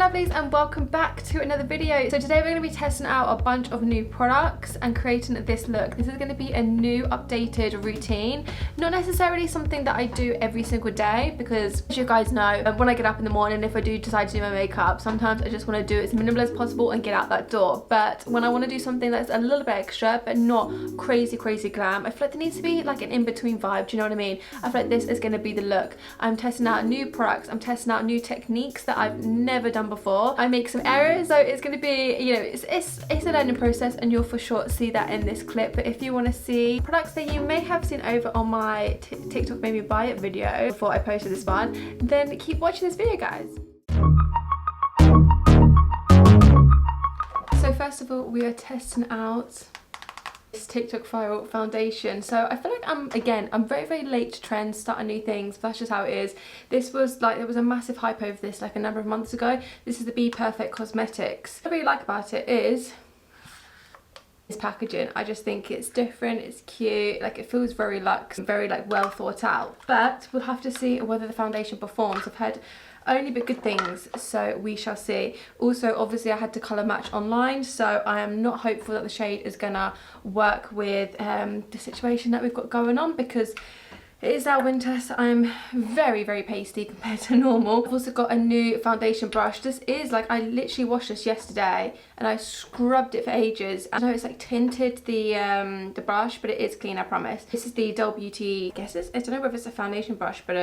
lovelies, and welcome back to another video. So today we're going to be testing out a bunch of new products and creating this look. This is going to be a new updated routine, not necessarily something that I do every single day, because as you guys know, when I get up in the morning, if I do decide to do my makeup, sometimes I just want to do it as minimal as possible and get out that door. But when I want to do something that's a little bit extra but not crazy glam, I feel like there needs to be like an in-between vibe. Do you know what I mean? I feel like this is going to be the look. I'm testing out new products, I'm testing out new techniques that I've never done before. I make some errors, so it's going to be, you know, it's a learning process, and you'll for sure see that in this clip. But if you want to see products that you may have seen over on my TikTok made me buy it video before I posted this one, then keep watching this video, guys. So first of all, we are testing out this TikTok viral foundation. So I feel like I'm very late to trends, starting new things, but that's just how it is. This was like, there was a massive hype over this like a number of months ago. This is the Be Perfect Cosmetics. What I really like about it is this packaging. I just think it's different, it's cute, like it feels very luxe, very like well thought out. But we'll have to see whether the foundation performs. I've heard only but good things, so we shall see. Also, obviously I had to colour match online, so I am not hopeful that the shade is gonna work with the situation that we've got going on, because it is our winter, so I'm very pasty compared to normal. I've also got a new foundation brush. This is like, I literally washed this yesterday and I scrubbed it for ages. I know it's like tinted the brush, but it is clean, I promise. This is the Dull Beauty, I don't know whether it's a foundation brush, but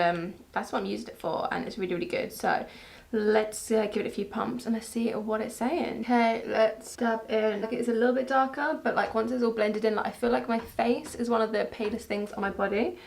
that's what I'm using it for, and it's really good. So let's give it a few pumps and let's see what it's saying. Okay, let's dab in. Like, it's a little bit darker, but like once it's all blended in, like I feel like my face is one of the palest things on my body.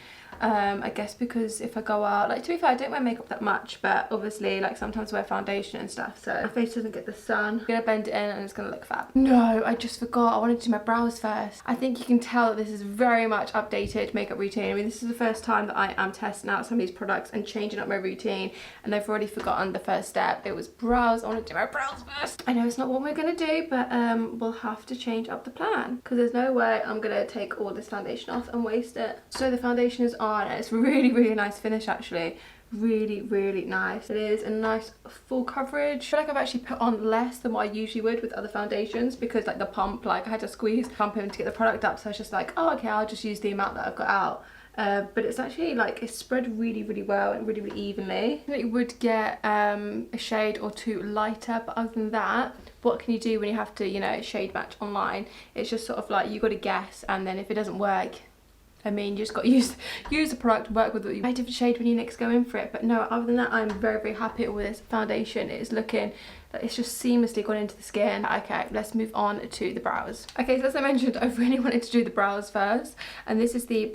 I guess because if I go out, like, to be fair, I don't wear makeup that much, but obviously like sometimes I wear foundation and stuff, so my face doesn't get the sun. I'm gonna blend it in and it's gonna look fab. No, I just forgot, I wanted to do my brows first. I think you can tell that this is very much updated makeup routine. I mean, this is the first time that I am testing out some of these products and changing up my routine, and I've already forgotten the first step. It was brows. I want to do my brows first. I know it's not what we're gonna do, but we'll have to change up the plan, because there's no way I'm gonna take all this foundation off and waste it. So the foundation is on, and it's really nice finish, actually. Really nice. It is a nice full coverage. I feel like I've actually put on less than what I usually would with other foundations, because like the pump, like I had to squeeze pump in to get the product up, so I was just like, oh okay, I'll just use the amount that I've got out. But it's actually like, it's spread really well and really evenly. You would get a shade or two lighter, but other than that, what can you do when you have to, you know, shade match online? It's just sort of like, you got to guess, and then if it doesn't work, I mean, you just got to use the product, work with it. You buy a different shade when you next go in for it. But no, other than that, I'm very happy with this foundation. It's looking, it's just seamlessly gone into the skin. Okay, let's move on to the brows. Okay, so as I mentioned, I really wanted to do the brows first, and this is the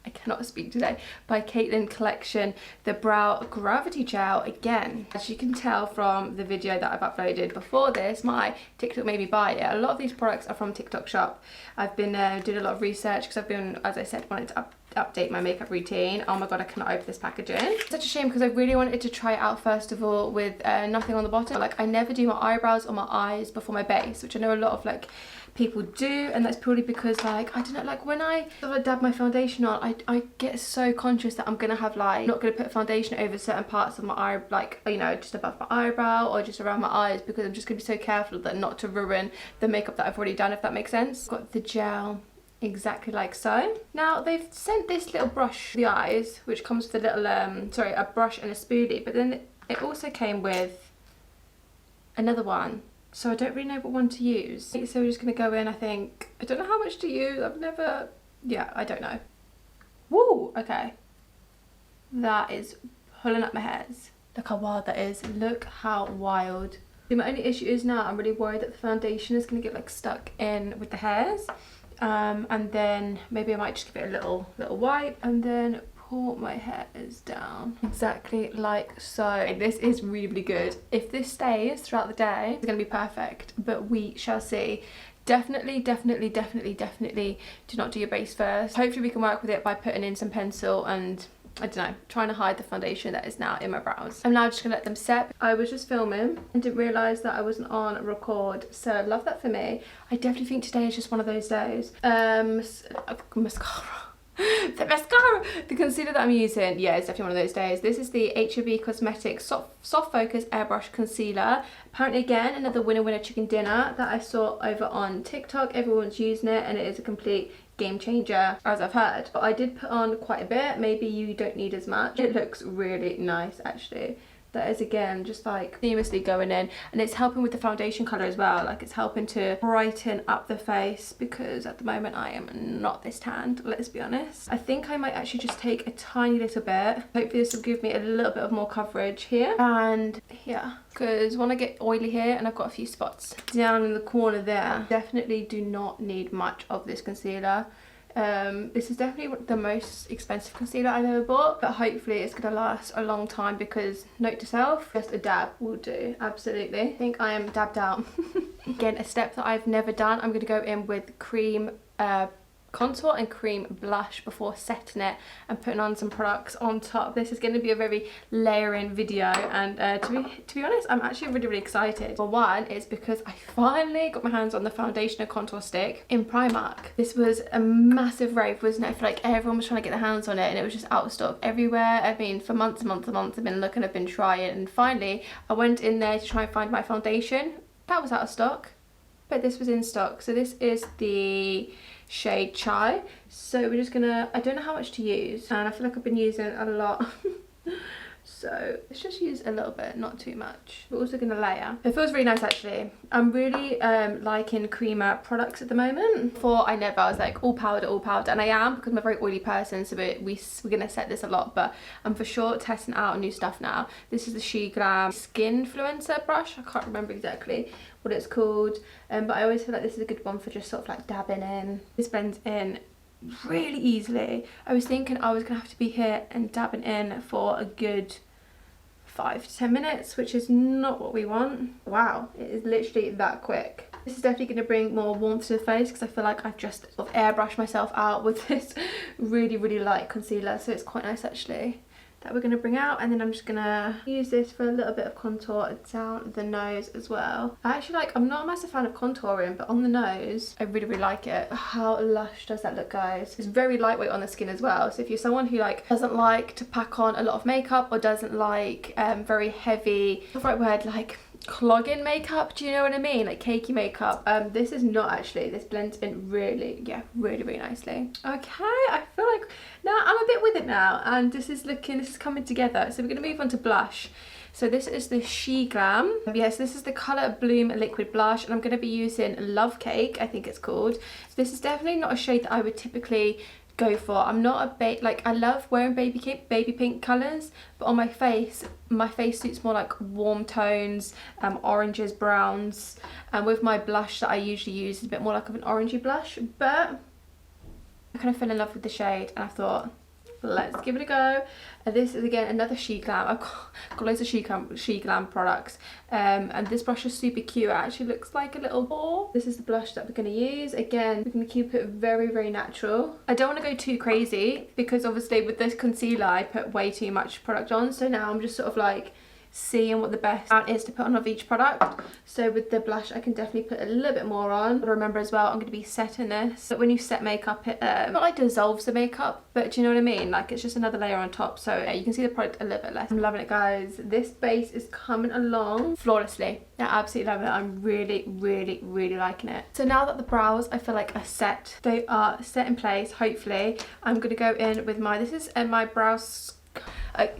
I cannot speak today, by Caitlin collection, the Brow Gravity Gel. Again, as you can tell from the video that I've uploaded before this, my TikTok made me buy it. A lot of these products are from TikTok shop. I've been doing a lot of research, because I've been, as I said, wanting to update my makeup routine. Oh my god, I cannot open this packaging. It's such a shame, because I really wanted to try it out first of all with nothing on the bottom. Like, I never do my eyebrows or my eyes before my base, which I know a lot of like people do, and that's purely because, like, I don't know, like when I sort of dab my foundation on, I get so conscious that I'm gonna have like, not gonna put foundation over certain parts of my eye, like, you know, just above my eyebrow or just around my eyes, because I'm just gonna be so careful that not to ruin the makeup that I've already done, if that makes sense. Got the gel exactly like so. Now they've sent this little brush for the eyes, which comes with a little a brush and a spoolie, but then it also came with another one, so I don't really know what one to use. So we're just gonna go in, I think, I don't know how much to use, I don't know. Woo, okay, that is pulling up my hairs. Look how wild that is. Look how wild. My only issue is now I'm really worried that the foundation is gonna get like stuck in with the hairs. And then maybe I might just give it a little wipe and then pull my hairs down exactly like so. This is really good. If this stays throughout the day, it's gonna be perfect, but we shall see. Definitely do not do your base first. Hopefully we can work with it by putting in some pencil and, I don't know, trying to hide the foundation that is now in my brows. I'm now just gonna let them set. I was just filming and didn't realise that I wasn't on record, so I love that for me. I definitely think today is just one of those days. Mascara. The mascara! The concealer that I'm using, yeah, it's definitely one of those days. This is the H&B Cosmetics Soft Focus Airbrush Concealer. Apparently, again, another winner chicken dinner that I saw over on TikTok. Everyone's using it and it is a complete game changer, as I've heard. But I did put on quite a bit. Maybe you don't need as much. It looks really nice, actually. That is, again, just like seamlessly going in, and it's helping with the foundation colour as well. Like, it's helping to brighten up the face, because at the moment I am not this tanned, let's be honest. I think I might actually just take a tiny little bit. Hopefully this will give me a little bit of more coverage here and here, because when I get oily here and I've got a few spots down in the corner there, definitely do not need much of this concealer. This is definitely the most expensive concealer I've ever bought, but hopefully it's going to last a long time, because note to self, just a dab will do. Absolutely. I think I am dabbed out. Again, a step that I've never done. I'm going to go in with cream contour and cream blush before setting it and putting on some products on top. This is going to be a very layering video, and to be honest, I'm actually really excited. For one, it's because I finally got my hands on the foundation and contour stick in Primark. This was a massive rave, wasn't it? I feel like everyone was trying to get their hands on it and it was just out of stock everywhere. I mean, for months and months I've been looking, I've been trying, and finally I went in there to try and find my foundation. That was out of stock, but this was in stock. So this is the shade Chai. So we're just gonna, I don't know how much to use, and I feel like I've been using a lot. So let's just use a little bit, not too much. We're also gonna layer. It feels really nice, actually. I'm really liking creamer products at the moment. Before, I was like all powder, and I am, because I'm a very oily person, so we're gonna set this a lot, but I'm for sure testing out new stuff now. This is the She Glam Skin Influencer brush. I can't remember exactly what it's called, but I always feel like this is a good one for just sort of like dabbing in. This blends in really easily. I was thinking I was gonna have to be here and dabbing in for a good 5 to 10 minutes, which is not what we want. Wow, it is literally that quick. This is definitely going to bring more warmth to the face, because I feel like I've just sort of airbrushed myself out with this really light concealer, so it's quite nice actually. That we're going to bring out, and then I'm just going to use this for a little bit of contour down the nose as well. I actually like, I'm not a massive fan of contouring, but on the nose I really like it. How lush does that look, guys? It's very lightweight on the skin as well, so if you're someone who like doesn't like to pack on a lot of makeup, or doesn't like very heavy, what's the right word, like clogging makeup, do you know what I mean, like cakey makeup, this is not actually. This blends in really, yeah, really nicely. Okay, I feel like now I'm a bit with it now, and this is coming together. So we're going to move on to blush. So this is the She Glam. Yes, this is the Colour Bloom Liquid Blush, and I'm going to be using Love Cake, I think it's called. So this is definitely not a shade that I would typically go for. I'm not a like, I love wearing baby pink colours, but on my face suits more like warm tones, oranges, browns, and with my blush that I usually use is a bit more like of an orangey blush, but I kind of fell in love with the shade and I thought, let's give it a go. And this is again another She Glam. I've got loads of She Glam products, and this brush is super cute. It actually looks like a little ball. This is the blush that we're going to use. Again, we're going to keep it very natural. I don't want to go too crazy, because obviously with this concealer I put way too much product on, so now I'm just sort of like seeing what the best amount is to put on of each product. So with the blush I can definitely put a little bit more on. But remember as well, I'm going to be setting this, but when you set makeup it not like dissolves the makeup, but do you know what I mean, like it's just another layer on top, so yeah, you can see the product a little bit less. I'm loving it, guys. This base is coming along flawlessly. I absolutely love it. I'm really liking it. So now that the brows I feel like are set, they are set in place, hopefully I'm going to go in with my, this is my brows okay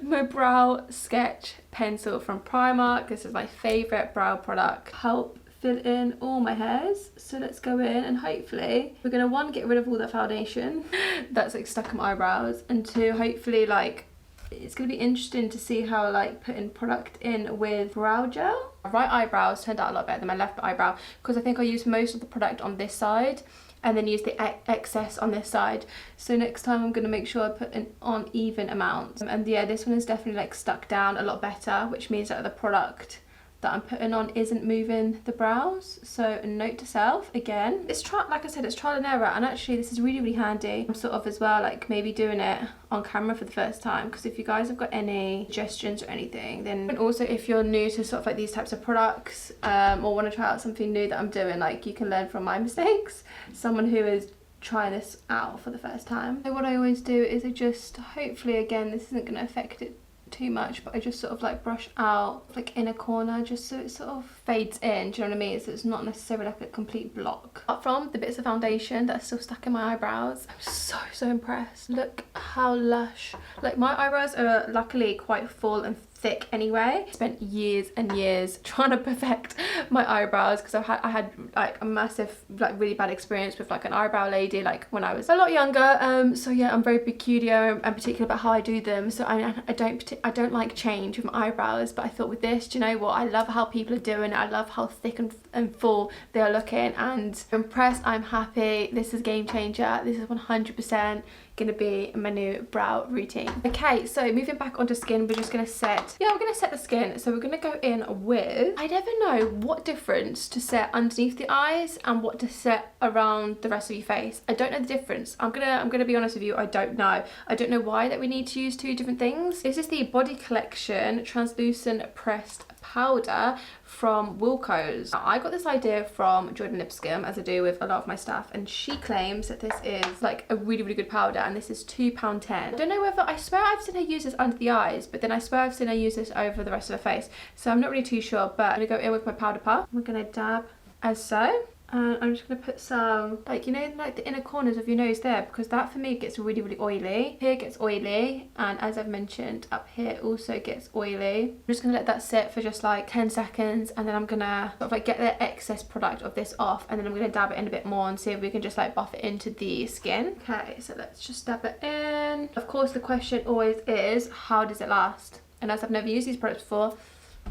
my brow sketch pencil from Primark. This is my favourite brow product. Help fill in all my hairs. So let's go in, and hopefully we're going to get rid of all that foundation that's like stuck in my eyebrows, and to hopefully like, it's going to be interesting to see how like putting product in with brow gel. My right eyebrows turned out a lot better than my left eyebrow, because I think I used most of the product on this side and then use the excess on this side. So next time I'm going to make sure I put in on even amounts. And yeah, this one is definitely like stuck down a lot better, which means that the product that I'm putting on isn't moving the brows. So a note to self, again, it's like I said, it's trial and error, and actually this is really handy. I'm sort of as well like maybe doing it on camera for the first time, because if you guys have got any suggestions or anything, then, and also if you're new to sort of like these types of products, or want to try out something new that I'm doing, like you can learn from my mistakes. Someone who is try this out for the first time. So what I always do is I just, hopefully again this isn't going to affect it too much, but I just sort of like brush out like inner corner just so it sort of fades in, do you know what I mean? So it's not necessarily like a complete block. Apart from the bits of foundation that are still stuck in my eyebrows, I'm so impressed. Look how lush. Like my eyebrows are luckily quite full and thick anyway. I spent years and years trying to perfect my eyebrows because I had like a massive like really bad experience with like an eyebrow lady like when I was a lot younger. So yeah, I'm very peculiar and particular about how I do them, so I don't like change with my eyebrows, but I thought with this, do you know what, I love how people are doing it. I love how thick and full they are looking, and I'm impressed. I'm happy. This is a game changer. This is 100% gonna be my new brow routine. Okay, so moving back onto skin, we're just gonna set, we're gonna set the skin. So we're gonna go in with, I never know what difference to set underneath the eyes and what to set around the rest of your face. I don't know the difference. I'm gonna be honest with you, I don't know. I don't know why that we need to use two different things. This is the Body Collection translucent pressed powder from Wilco's. Now, I got this idea from Jordan Lipscomb, as I do with a lot of my stuff, and she claims that this is like a really good powder, and this is £2.10. I don't know whether, I swear I've seen her use this under the eyes, but then I swear I've seen her use this over the rest of her face, so I'm not really too sure. But I'm gonna go in with my powder puff. We're gonna dab as so. And I'm just going to put some, like, you know, like the inner corners of your nose there, because that for me gets really oily. Here gets oily, and as I've mentioned, up here also gets oily. I'm just going to let that sit for just like 10 seconds, and then I'm going to sort of like get the excess product of this off, and then I'm going to dab it in a bit more and see if we can just like buff it into the skin. Okay, so let's just dab it in. Of course, the question always is, how does it last? And as I've never used these products before,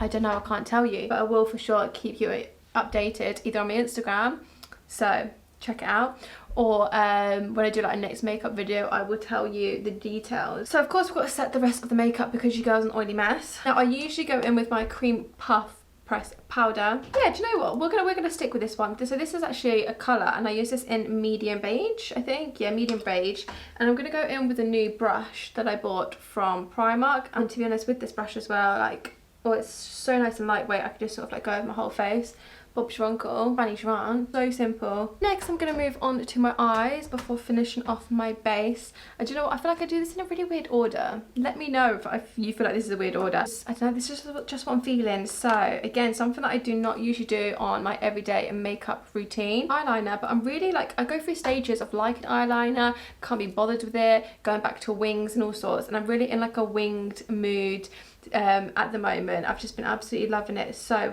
I don't know, I can't tell you, but I will for sure keep you updated either on my Instagram, so check it out, or when I do like a next makeup video, I will tell you the details. So of course we've got to set the rest of the makeup because you girl's an oily mess. Now I usually go in with my cream puff press powder. Yeah, do you know what, we're gonna stick with this one. So this is actually a colour, and I use this in medium beige, I think. Yeah, medium beige. And I'm gonna go in with a new brush that I bought from Primark, and to be honest, with this brush as well, like, oh, it's so nice and lightweight. I can just sort of like go over my whole face. Bob's your uncle, Fanny's your aunt. So simple. Next, I'm going to move on to my eyes before finishing off my base. And do you know what? I feel like I do this in a really weird order. Let me know if you feel like this is a weird order. I don't know, this is just what I'm feeling. So, again, something that I do not usually do on my everyday makeup routine. Eyeliner, but I'm really like, I go through stages of liking eyeliner, can't be bothered with it, going back to wings and all sorts. And I'm really in like a winged mood at the moment. I've just been absolutely loving it. So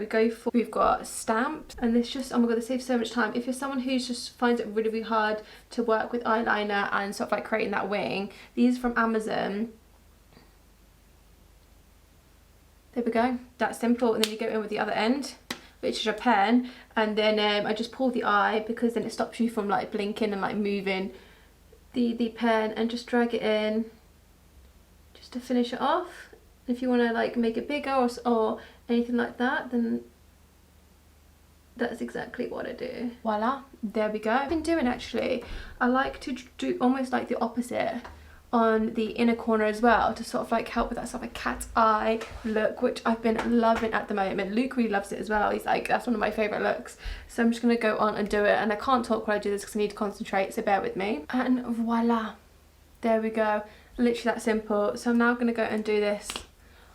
we've got stamps, and this just, oh my god, this saves so much time. If you're someone who just finds it really hard to work with eyeliner and sort of like creating that wing, these are from Amazon. There we go, that's simple. And then you go in with the other end, which is your pen, and then I just pull the eye, because then it stops you from like blinking and like moving the pen, and just drag it in just to finish it off. If you want to like make it bigger or anything like that, then that's exactly what I do. Voila, there we go. I've been doing, actually, I like to do almost like the opposite on the inner corner as well, to sort of like help with that sort of a cat's eye look, which I've been loving at the moment. Luke really loves it as well. He's like, that's one of my favourite looks. So I'm just going to go on and do it, and I can't talk while I do this because I need to concentrate, so bear with me. And voila, there we go. Literally that simple. So I'm now going to go and do this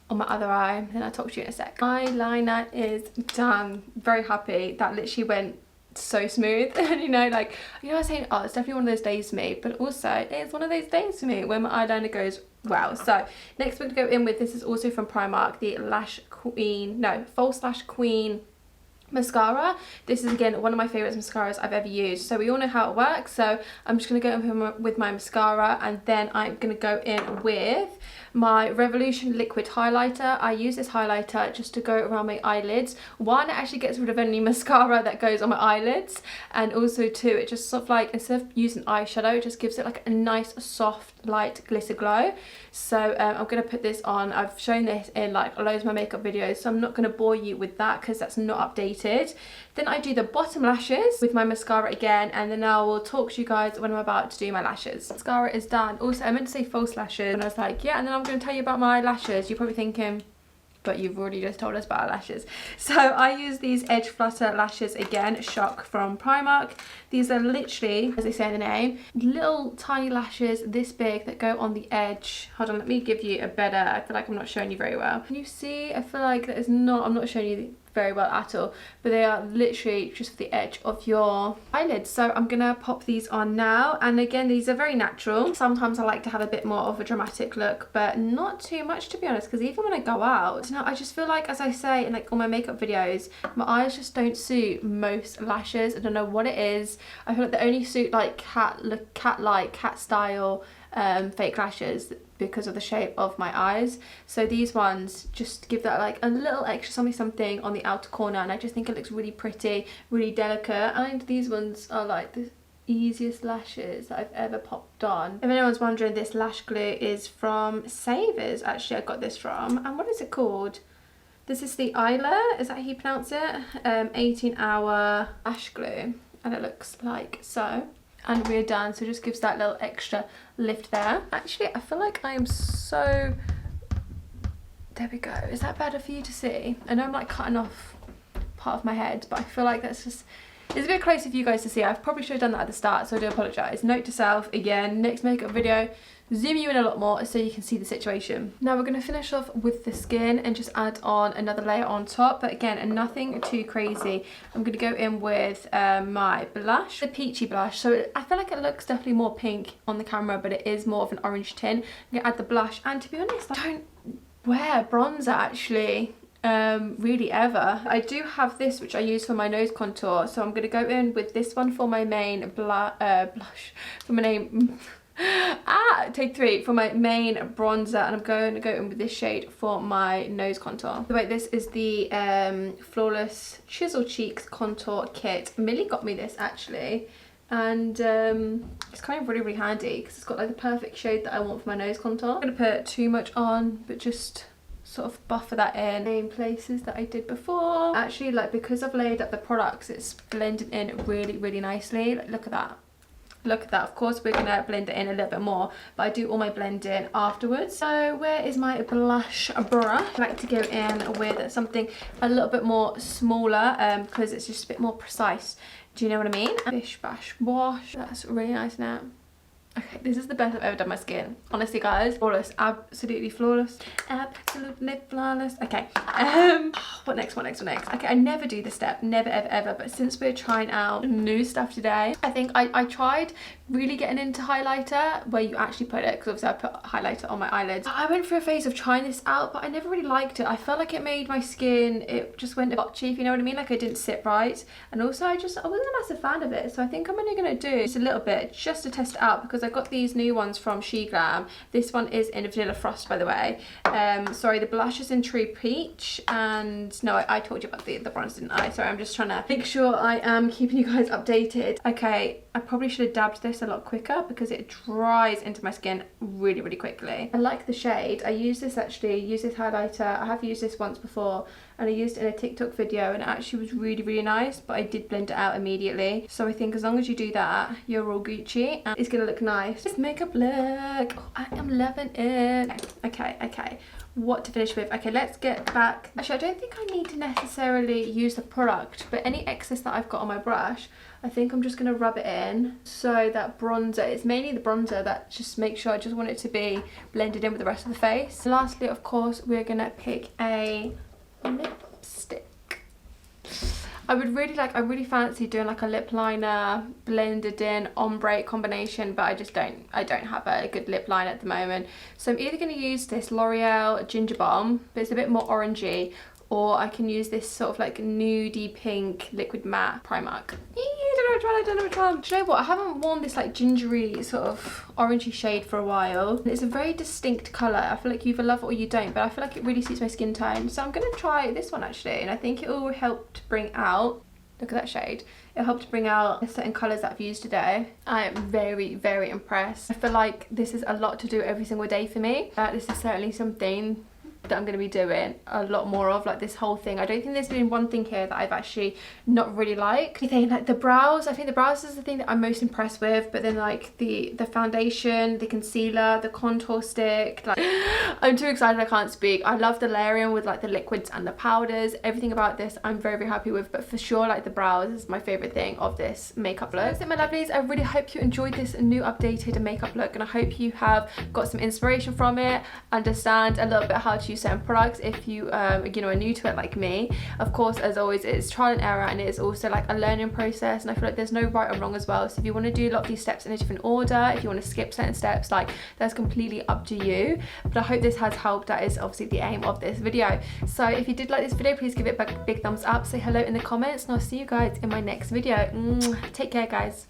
on my other eye, then I'll talk to you in a sec. Eyeliner is done. Very happy. That literally went so smooth. And you know, like, you know, I was saying, oh, it's definitely one of those days for me, but also it's one of those days for me when my eyeliner goes wow. So next we're gonna go in with, this is also from Primark, the False Lash Queen mascara. This is again one of my favourite mascaras I've ever used. So we all know how it works, so I'm just going to go in with my mascara, and then I'm going to go in with my Revolution liquid highlighter. I use this highlighter just to go around my eyelids. One, it actually gets rid of any mascara that goes on my eyelids, and also two, it just sort of like, instead of using eyeshadow, it just gives it like a nice soft light glitter glow. So I'm going to put this on. I've shown this in like loads of my makeup videos, so I'm not going to bore you with that because that's not updated. Then I do the bottom lashes with my mascara again, and then I will talk to you guys when I'm about to do my lashes. Mascara is done. Also, I meant to say false lashes, and I was like, yeah, and then I'm going to tell you about my lashes. You're probably thinking, but you've already just told us about our lashes. So I use these Edge Flutter lashes again, Shock from Primark. These are literally, as they say in the name, little tiny lashes this big that go on the edge. Hold on, let me give you a better, I feel like I'm not showing you very well. Can you see? I feel like that is not, I'm not showing you very well at all, but they are literally just for the edge of your eyelids. So I'm gonna pop these on now, and again, these are very natural. Sometimes I like to have a bit more of a dramatic look, but not too much, to be honest, because even when I go out, you know, I just feel like, as I say in like all my makeup videos, my eyes just don't suit most lashes. I don't know what it is. I feel like they only suit like cat style fake lashes because of the shape of my eyes. So these ones just give that like a little extra something on the outer corner, and I just think it looks really pretty, really delicate. And these ones are like the easiest lashes that I've ever popped on. If anyone's wondering, this lash glue is from Savers. Actually, I got this from, and what is it called? This is the Isla, is that how you pronounce it? 18-hour lash glue, and it looks like so. And we're done, so it just gives that little extra lift there. Actually, I feel like I am so, there we go. Is that better for you to see? I know I'm like cutting off part of my head, but I feel like that's just, it's a bit closer for you guys to see. I probably should have done that at the start, so I do apologise. Note to self, again, next makeup video, zoom you in a lot more so you can see the situation. Now we're going to finish off with the skin and just add on another layer on top, but again, nothing too crazy. I'm going to go in with my blush, the peachy blush. So I feel like it looks definitely more pink on the camera, but it is more of an orange tint. I'm going to add the blush, and to be honest, I don't wear bronzer actually. Really ever. I do have this which I use for my nose contour, so I'm going to go in with this one for my main blush, for my name take 3 for my main bronzer, and I'm going to go in with this shade for my nose contour. Wait, this is the Flawless Chisel Cheeks Contour Kit. Millie got me this actually, and it's kind of really handy because it's got like the perfect shade that I want for my nose contour. I'm going to put too much on, but just sort of buffer that in places that I did before. Actually, like, because I've layered up the products, it's blended in really nicely. Like, look at that. Look at that. Of course, we're going to blend it in a little bit more, but I do all my blending afterwards. So where is my blush brush? I like to go in with something a little bit more smaller because it's just a bit more precise. Do you know what I mean? Bish bash wash. That's really nice now. Okay, this is the best I've ever done my skin. Honestly, guys, flawless, absolutely flawless, absolutely flawless. Okay, what next? Okay, I never do this step, never ever, but since we're trying out new stuff today, I think I tried really getting into highlighter, where you actually put it, because obviously I put highlighter on my eyelids. I went through a phase of trying this out, but I never really liked it. I felt like it made my skin, it just went botchy, if you know what I mean, like I didn't sit right, and also I wasn't a massive fan of it. So I think I'm only going to do just a little bit, just to test it out, because I got these new ones from She Glam. This one is in Vanilla Frost, by the way. Sorry, the blush is in True Peach, and no, I told you about the bronze, didn't I? Sorry, I'm just trying to make sure I am keeping you guys updated. Okay, I probably should have dabbed this a lot quicker because it dries into my skin really quickly. I like the shade. I use this highlighter. I have used this once before, and I used it in a TikTok video, and it actually was really nice, but I did blend it out immediately. So I think as long as you do that, you're all Gucci, and it's gonna look nice. This makeup look, oh, I am loving it. Okay, what to finish with? Okay, let's get back. Actually, I don't think I need to necessarily use the product, but any excess that I've got on my brush, I think I'm just going to rub it in. So that bronzer, it's mainly the bronzer that just makes sure, I just want it to be blended in with the rest of the face. Lastly, of course, we're going to pick a lipstick. I really fancy doing like a lip liner blended in ombre combination, but I don't have a good lip liner at the moment. So I'm either going to use this L'Oreal Ginger Bomb, but it's a bit more orangey, or I can use this sort of like nudie pink liquid matte Primark. I don't know which one. Do you know what? I haven't worn this like gingery sort of orangey shade for a while. It's a very distinct colour. I feel like you either love it or you don't, but I feel like it really suits my skin tone. So I'm going to try this one actually, and I think it will help to bring out, look at that shade. It'll help to bring out certain colours that I've used today. I am very impressed. I feel like this is a lot to do every single day for me. This is certainly something that I'm going to be doing a lot more of, like this whole thing. I don't think there's been one thing here that I've actually not really liked. I think like the brows, I think the brows is the thing that I'm most impressed with, but then like the foundation, the concealer, the contour stick, like I'm too excited, I can't speak. I love the layering with like the liquids and the powders. Everything about this I'm very, very happy with, but for sure like the brows is my favorite thing of this makeup look. So that's it, my lovelies. I really hope you enjoyed this new updated makeup look, and I hope you have got some inspiration from it, understand a little bit how to use certain products if you you know, are new to it like me. Of course, as always, it's trial and error, and it is also like a learning process, and I feel like there's no right or wrong as well. So if you want to do a lot of these steps in a different order, if you want to skip certain steps, like that's completely up to you. But I hope this has helped. That is obviously the aim of this video. So if you did like this video, please give it a big thumbs up, say hello in the comments, and I'll see you guys in my next video. Take care, guys.